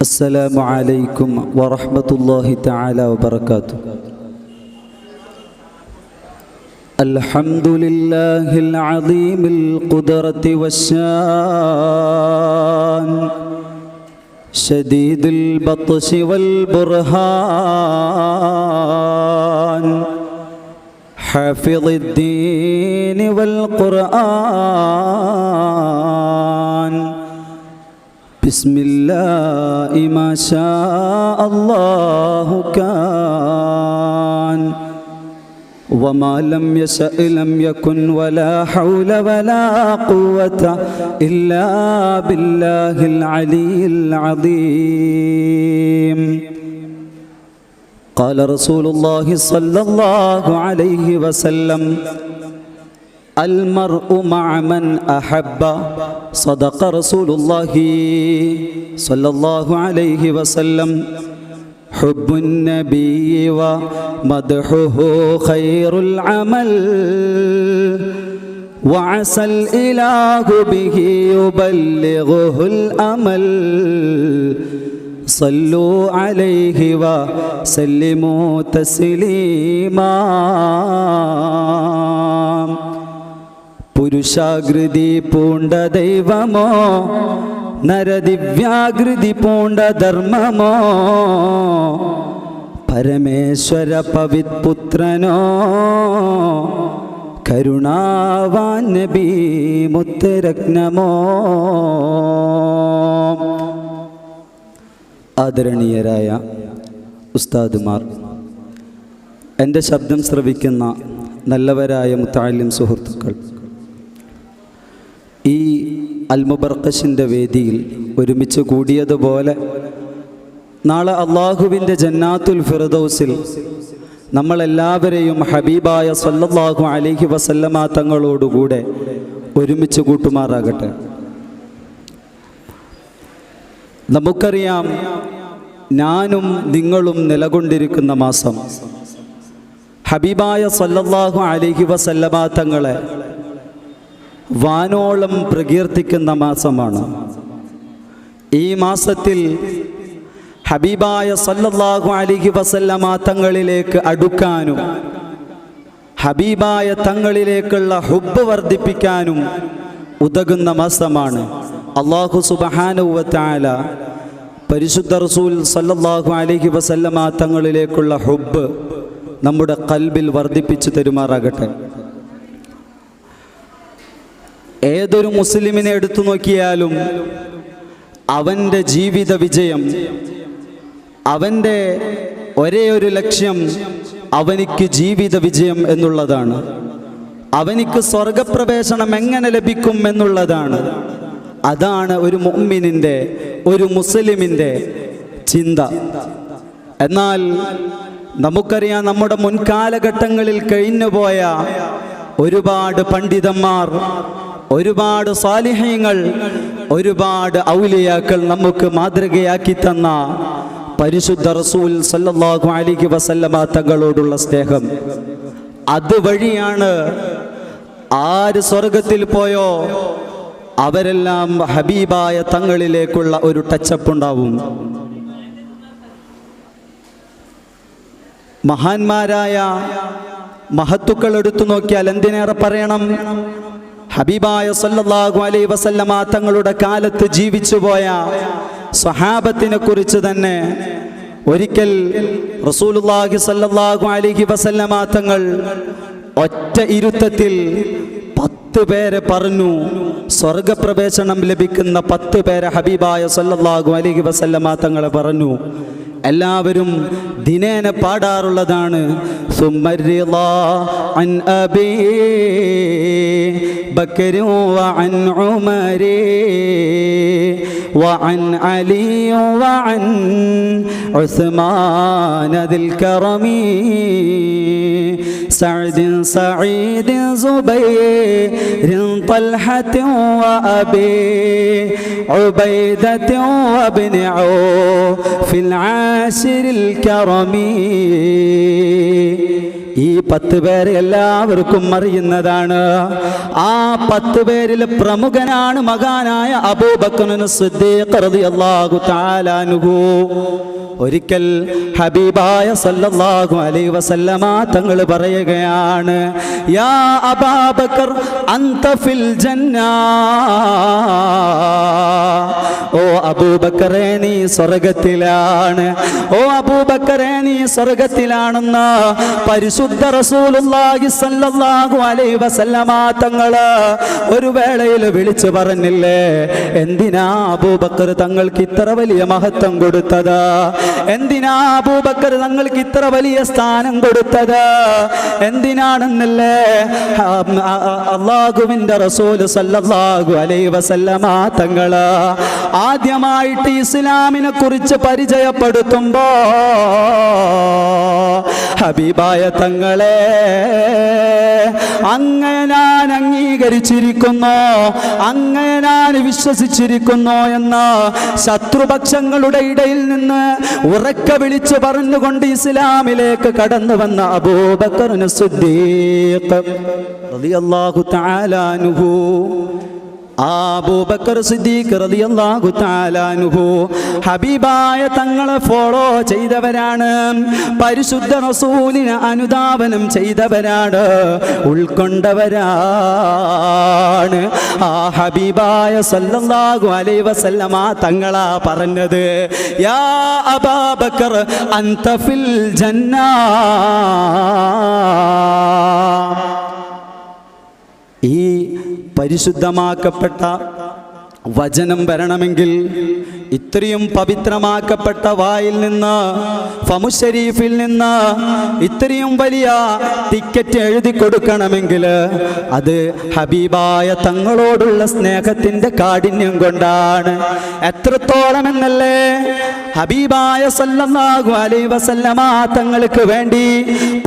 السلام عليكم ورحمة الله تعالى وبركاته. الحمد لله العظيم القدرة والشان، شديد البطش والبرهان، حافظ الدين والقرآن. بسم الله ما شاء الله كان، وما لم يشأ لم يكن، ولا حول ولا قوة إلا بالله العلي العظيم. قال رسول الله صلى الله عليه وسلم: المرء مع من أحب. صدق رسول الله صلى الله عليه وسلم. حب النبي ومدحه خير العمل، وعسى الإله به يبلغه الأمل. صلوا عليه وسلموا تسليما. പുരുഷാകൃതി പൂണ്ട ദൈവമോ, നരദിവ്യാകൃതി പൂണ്ട ധർമ്മമോ, പരമേശ്വര പവിത്പുത്രനോ, കരുണാവാൻ നബി മുത്തരത്നമോ. ആദരണീയരായ ഉസ്താദുമാർ, എൻ്റെ ശബ്ദം ശ്രവിക്കുന്ന നല്ലവരായ മുത്തഅല്ലിം സുഹൃത്തുക്കൾ, ഈ അൽമുബർക്കശിൻ്റെ വേദിയിൽ ഒരുമിച്ച് കൂടിയതുപോലെ നാളെ അള്ളാഹുവിൻ്റെ ജന്നാത്തുൽ ഫിർദൗസിൽ നമ്മളെല്ലാവരെയും ഹബീബായ സല്ലല്ലാഹു അലൈഹി വസല്ലമ തങ്ങളോടുകൂടെ ഒരുമിച്ച് കൂട്ടുമാറാകട്ടെ. നമുക്കറിയാം, ഞാനും നിങ്ങളും നിലകൊണ്ടിരിക്കുന്ന മാസം ഹബീബായ സല്ലല്ലാഹു അലൈഹി വസല്ലമ തങ്ങളെ വാനോളം പ്രകീർത്തിക്കുന്ന മാസമാണ്. ഈ മാസത്തിൽ ഹബീബായ സല്ലല്ലാഹു അലൈഹി വസല്ലമ തങ്ങളിലേക്ക് അടുക്കാനും ഹബീബായ തങ്ങളിലേക്കുള്ള ഹുബ്ബ് വർദ്ധിപ്പിക്കാനും ഉതകുന്ന മാസമാണ്. അല്ലാഹു സുബ്ഹാനഹു വ തആല പരിശുദ്ധ റസൂൽ സല്ലല്ലാഹു അലൈഹി വസല്ലമ തങ്ങളിലേക്കുള്ള ഹുബ്ബ് നമ്മുടെ ഖൽബിൽ വർദ്ധിപ്പിച്ചു തരുമാറാകട്ടെ. ഏതൊരു മുസ്ലിമിനെ എടുത്തു നോക്കിയാലും അവൻ്റെ ജീവിത വിജയം, അവൻ്റെ ഒരേ ഒരു ലക്ഷ്യം അവനിക്ക് ജീവിത വിജയം എന്നുള്ളതാണ്. അവനിക്ക് സ്വർഗപ്രവേശനം എങ്ങനെ ലഭിക്കും എന്നുള്ളതാണ്. അതാണ് ഒരു മുഅ്മിനിൻ്റെ, ഒരു മുസ്ലിമിൻ്റെ ചിന്ത. എന്നാൽ നമുക്കറിയാം, നമ്മുടെ മുൻകാലഘട്ടങ്ങളിൽ കഴിഞ്ഞുപോയ ഒരുപാട് പണ്ഡിതന്മാർ, ഒരുപാട് സാലിഹീങ്ങൾ, ഒരുപാട് ഔലിയാക്കൾ നമുക്ക് മാതൃകയാക്കി തന്ന പരിശുദ്ധ റസൂൽ സല്ലല്ലാഹു അലൈഹി വസല്ലമ തങ്ങളോടുള്ള സ്നേഹം, അതുവഴിയാണ് ആര് സ്വർഗത്തിൽ പോയോ അവരെല്ലാം ഹബീബായ തങ്ങളിലേക്കുള്ള ഒരു ടച്ചപ്പ് ഉണ്ടാവും. മഹാന്മാരായ മഹത്തുക്കൾ എടുത്തു നോക്കിയാൽ എന്തിനേറെ പറയണം, ഹബീബായ സല്ലല്ലാഹു അലൈഹി വസല്ലമ തങ്ങളുടെ കാലത്ത് ജീവിച്ചുപോയ സ്വഹാബത്തിനെ കുറിച്ച് തന്നെ ഒരിക്കൽ റസൂലുള്ളാഹി സല്ലല്ലാഹു അലൈഹി വസല്ലമ തങ്ങൾ ഒറ്റ ഇരുത്തത്തിൽ 10 പേരെ പറഞ്ഞു. സ്വർഗപ്രവേശനം ലഭിക്കുന്ന 10 പേരെ ഹബീബായ സല്ലല്ലാഹു അലൈഹി വസല്ലമ തങ്ങളെ പറഞ്ഞു. എല്ലാവരും ദിനേന പാടാറുള്ളതാണ്. സുമ്മർരിളാ അൻ അബീ ബക്കർ വഅൻ ഉമർ വഅൻ അലി വഅൻ ഉസ്മാൻ ദിൽ കറമി സഅദ് സഈദ് സുബൈർ طلحة وأبي عبيدة وابن عوف في العاشر الكرمي. ഈ 10 പേരെ എല്ലാവർക്കും അറിയുന്നതാണ്. ആ 10 പേരിൽ പ്രമുഖനാണ് മഹാനായ അബൂബക്കർ സിദ്ദീഖ് റളിയല്ലാഹു തആല അൻഹു. ഒരിക്കൽ ഹബീബായ സല്ലല്ലാഹു അലൈഹി വസല്ലമ തങ്ങൾ പറയുകയാണ്, യാ അബൂബക്കർ അൻത ഫിൽ ജന്ന. ഓ അബൂബക്കറേ നീ സ്വർഗ്ഗത്തിലാണ്, ഓ അബൂബക്കറേ നീ സ്വർഗ്ഗത്തിലാണെന്ന് പരിശുദ്ധ റസൂലുള്ളാഹി സ്വല്ലല്ലാഹു അലൈഹി വസല്ലമ തങ്ങള് ഒരു വേളയിൽ വിളിച്ചു പറഞ്ഞില്ലേ? എന്തിനാ അബൂബക്കർ തങ്ങൾക്ക് ഇത്ര വലിയ മഹത്വം കൊടുത്തത്? എന്തിനാ അബൂബക്കർ തങ്ങൾക്ക് ഇത്ര വലിയ സ്ഥാനം കൊടുത്തത്? എന്തിനാണെന്നല്ലേ അല്ലാഹുവിന്റെ റസൂൽ സ്വല്ലല്ലാഹു അലൈഹി വസല്ലമ തങ്ങള് ആദ്യമായിട്ട് ഇസ്ലാമിനെ കുറിച്ച് പരിചയപ്പെടുത്തുമ്പോ ഹബീബായ തങ്ങളെ അങ്ങനെ ഞാൻ അംഗീകരിച്ചിരിക്കുന്നു, അങ്ങനെ ഞാൻ വിശ്വസിച്ചിരിക്കുന്നു എന്ന് ശത്രുപക്ഷങ്ങളുടെ ഇടയിൽ നിന്ന് ഉറക്കെ വിളിച്ചു പറഞ്ഞുകൊണ്ട് ഇസ്ലാമിലേക്ക് കടന്നു വന്ന അബൂബക്കർ സിദ്ദീഖ് റളിയല്ലാഹു തആല അൻഹു. അബൂബക്കർ സിദ്ദീഖ് റളിയല്ലാഹു തആല അൻഹു ഹബീബായ തങ്ങളെ ഫോളോ ചെയ്തവരാണ്, പരിശുദ്ധ റസൂലിനെ അനുധാവനം ചെയ്തവരാണ്, ഉൾക്കൊണ്ടവരാണ്. ആ ഹബീബായ സല്ലല്ലാഹു അലൈഹി വസല്ലമ തങ്ങളാ പറഞ്ഞത്, യാ അബൂബക്കർ അൻത ഫിൽ ജന്ന. ഈ പരിശുദ്ധമാക്കപ്പെട്ട വചനം വരണമെങ്കിൽ, ഇത്രയും പവിത്രമാക്കപ്പെട്ട വായിൽ നിന്ന്, ഫമുശരീഫിൽ നിന്ന് ഇത്രയും വലിയ ടിക്കറ്റ് എഴുതി കൊടുക്കണമെങ്കിൽ അത് ഹബീബായ തങ്ങളോടുള്ള സ്നേഹത്തിൻ്റെ കാഠിന്യം കൊണ്ടാണ്. എത്രത്തോളം എന്നല്ലേ? ഹബീബായ സല്ലല്ലാഹു അലൈഹി വസല്ലമ തങ്ങൾക്ക് വേണ്ടി,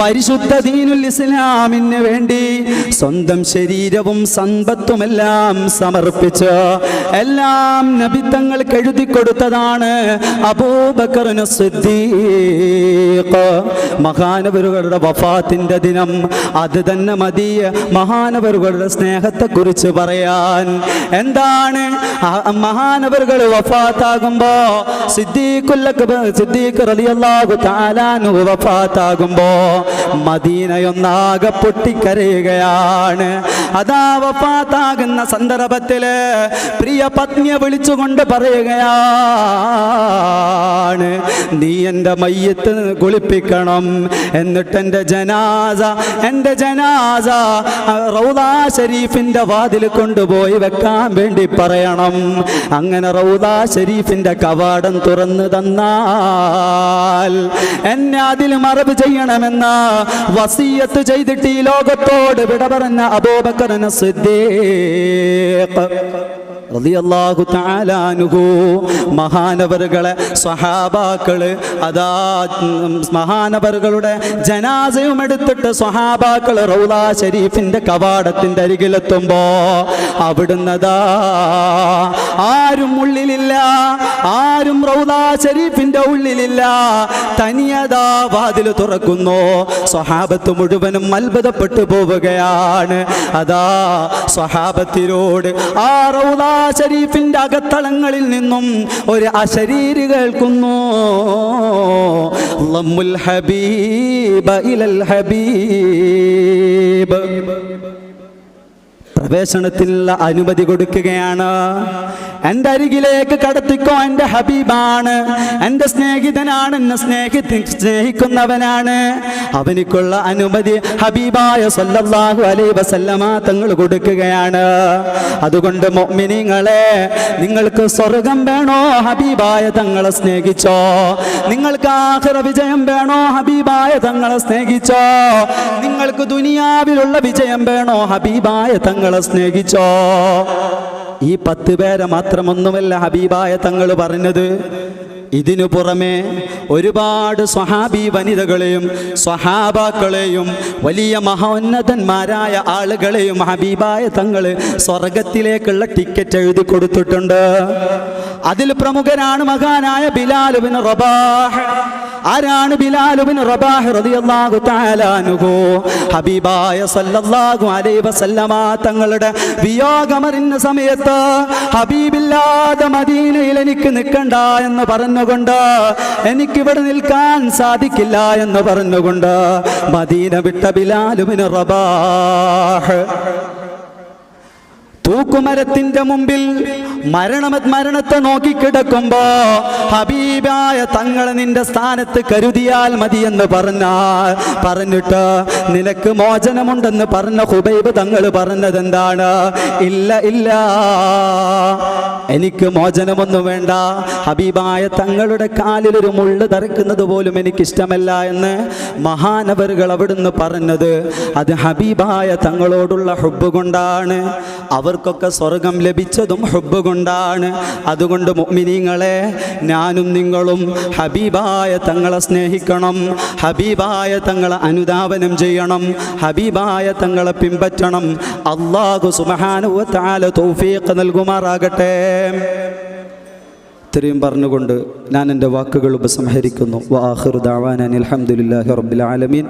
പരിശുദ്ധ ദീനുൽ ഇസ്ലാമിന് വേണ്ടി സ്വന്തം ശരീരവും സമ്പത്തുമെല്ലാം സമർപ്പിച്ച് എല്ലാം നബി തങ്ങൾക്ക് എഴുതി കൊടുത്തതാണ് അബൂബക്കർ സിദ്ദീഖ്. മഹാനവറുകളുടെ വഫാത്തിന്റെ ദിനം, അത് തന്നെ മതി മഹാനവറുകളുടെ സ്നേഹത്തെക്കുറിച്ച് പറയാൻ. എന്താണ് മഹാനവറുകൾ വഫാത്താകുമ്പോ, സിദ്ദീഖ് റളിയല്ലാഹു തആല അൻഹു വഫാത്താകുമ്പോ മദീനയൊന്നാകെ പൊട്ടിക്കരയുകയാണ്. അതാ വഫാത്താകുന്ന സന്ദർഭത്തില് പ്രിയ പത്നിയെ വിളിച്ചുകൊണ്ട് പറയുകയാണ്, നീ എൻ്റെ മയ്യത്ത് കുളിപ്പിക്കണം, എന്നിട്ട് എൻ്റെ ജനാസ റൗദാ ഷരീഫിൻ്റെ വാതിൽ കൊണ്ടുപോയി വെക്കാൻ വേണ്ടി പറയണം. അങ്ങനെ റൗദാ ഷരീഫിൻ്റെ കവാടം തുറന്നു തന്നാൽ എന്നെ അതിൽ മറവ് ചെയ്യണമെന്ന് വസിയത്ത് ചെയ്തിട്ട് ഈ ലോകത്തോട് വിട പറഞ്ഞ അബൂബക്കർ സിദ്ദീഖ് റളിയല്ലാഹു തആല അൻഹു മഹാനവറുകളെ സ്വഹാബാക്കള് അതാ മഹാനവറുകളുടെ ജനാസയും എടുത്തിട്ട് സ്വഹാബാക്കള് റൗളാ ഷരീഫിന്റെ കവാടത്തിന്റെ അരികിലെത്തുമ്പോ അവിടുന്നതാ ആരും ഉള്ളിലില്ല, ആരും റൗളാ ഷരീഫിന്റെ ഉള്ളിലില്ല. തനിയതാ വാതിൽ തുറക്കുന്നു. സ്വഹാബത്ത് മുഴുവനും അത്ഭുതപ്പെട്ടു പോവുകയാണ്. അതാ സ്വഹാബത്തിനോട് ആ റൗളാ ഷരീഫിന്റെ അകത്തളങ്ങളിൽ നിന്നും ഒരു അശരീരി കേൾക്കുന്നു, ലമ്മുൽ ഹബീബ ഇലൽ ഹബീബ്. പ്രവേശനത്തിനുള്ള അനുമതി കൊടുക്കുകയാണ്. എൻ്റെ അരികിലേക്ക് കടത്തിക്കോ, എൻ്റെ ഹബീബാണ്, എൻ്റെ സ്നേഹിതനാണ്, എന്നെ സ്നേഹിക്കുന്നവനാണ്. അവനിക്കുള്ള അനുമതി ഹബീബായ സല്ലല്ലാഹു അലൈഹി വസല്ലമ തങ്ങൾ കൊടുക്കുകയാണ്. അതുകൊണ്ട് മുഅ്മിനീങ്ങളെ, നിങ്ങൾക്ക് സ്വർഗം വേണോ? ഹബീബായ തങ്ങളെ സ്നേഹിച്ചോ. നിങ്ങൾക്ക് ആഖിറ വിജയം വേണോ? ഹബീബായ തങ്ങളെ സ്നേഹിച്ചോ. നിങ്ങൾക്ക് ദുനിയാവിലുള്ള വിജയം വേണോ? ഹബീബായ തങ്ങളെ സ്നേഹിച്ചോ. ഈ 10 പേരെ മാത്രമൊന്നുമല്ല ഹബീബായ തങ്ങൾ പറഞ്ഞത്. ഇതിനു പുറമെ ഒരുപാട് സ്വഹാബി വനിതകളെയും സ്വഹാബാക്കളെയും വലിയ മഹോന്നതന്മാരായ ആളുകളെയും ഹബീബായ തങ്ങൾ സ്വർഗത്തിലേക്കുള്ള ടിക്കറ്റ് എഴുതി കൊടുത്തിട്ടുണ്ട്. അതിൽ പ്രമുഖനാണ് മഹാനായ ബിലാൽ ഇബ്നു റബാഹ്. ആരാണ്? ബിലാൽ ഇബ്നു റബാഹ് റളിയല്ലാഹു തആല അൻഹു. ഹബീബായ സല്ലല്ലാഹു അലൈഹി വസല്ലമ തങ്ങളുടെ വിയോഗമറിഞ്ഞ സമയത്ത് ഹബീബില്ലാതെ മദീനയിൽ എനിക്ക് നിൽക്കണ്ട എന്ന് പറഞ്ഞുകൊണ്ട്, എനിക്കിവിടെ നിൽക്കാൻ സാധിക്കില്ല എന്ന് പറഞ്ഞുകൊണ്ട് മദീന വിട്ട ബിലാൽ ഇബ്നു റബാഹ് തൂക്കുമരത്തിന്റെ മുമ്പിൽ മരണത്തെ നോക്കിക്കിടക്കുമ്പോ ഹബീബായ തങ്ങളെ നിന്റെ സ്ഥാനത്ത് കരുതിയാൽ മതി എന്ന് പറഞ്ഞിട്ട് നിനക്ക് മോചനമുണ്ടെന്ന് പറഞ്ഞ ഹുബൈബ് തങ്ങൾ പറഞ്ഞത് എന്താണ്? ഇല്ല ഇല്ല, എനിക്ക് മോചനമൊന്നും വേണ്ട. ഹബീബായ തങ്ങളുടെ കാലിൽ ഒരു മുള്ള് തറക്കുന്നത് പോലും എനിക്കിഷ്ടമല്ല എന്ന് മഹാനവറുകൾ അവിടുന്ന് പറഞ്ഞത് അത് ഹബീബായ തങ്ങളോടുള്ള ഹുബ്ബ് കൊണ്ടാണ്. അവർക്കൊക്കെ സ്വർഗം ലഭിച്ചതും ഹുബ്ബ് കൊണ്ടാണ്. അതുകൊണ്ട് മുഅ്മിനീങ്ങളെ, ഞാനും നിങ്ങളും ഹബീബായ തങ്ങളെ സ്നേഹിക്കണം, ഹബീബായ തങ്ങളെ അനുധാവനം ചെയ്യണം, ഹബീബായ തങ്ങളെ പിൻപറ്റണം. അല്ലാഹു സുബ്ഹാനഹു വ തആല തൗഫീഖ് നൽകുമാറാകട്ടെ. ഇത്രയും പറഞ്ഞുകൊണ്ട് ഞാൻ എൻ്റെ വാക്കുകൾ ഉപസംഹരിക്കുന്നു. വആഖിറു ദഅവാനാ അൽഹംദുലില്ലാഹി റബ്ബിൽ ആലമീൻ.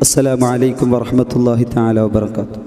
അസ്സലാമു അലൈക്കും വറഹ്മത്തുള്ളാഹി തആല വബറകാതുഹു.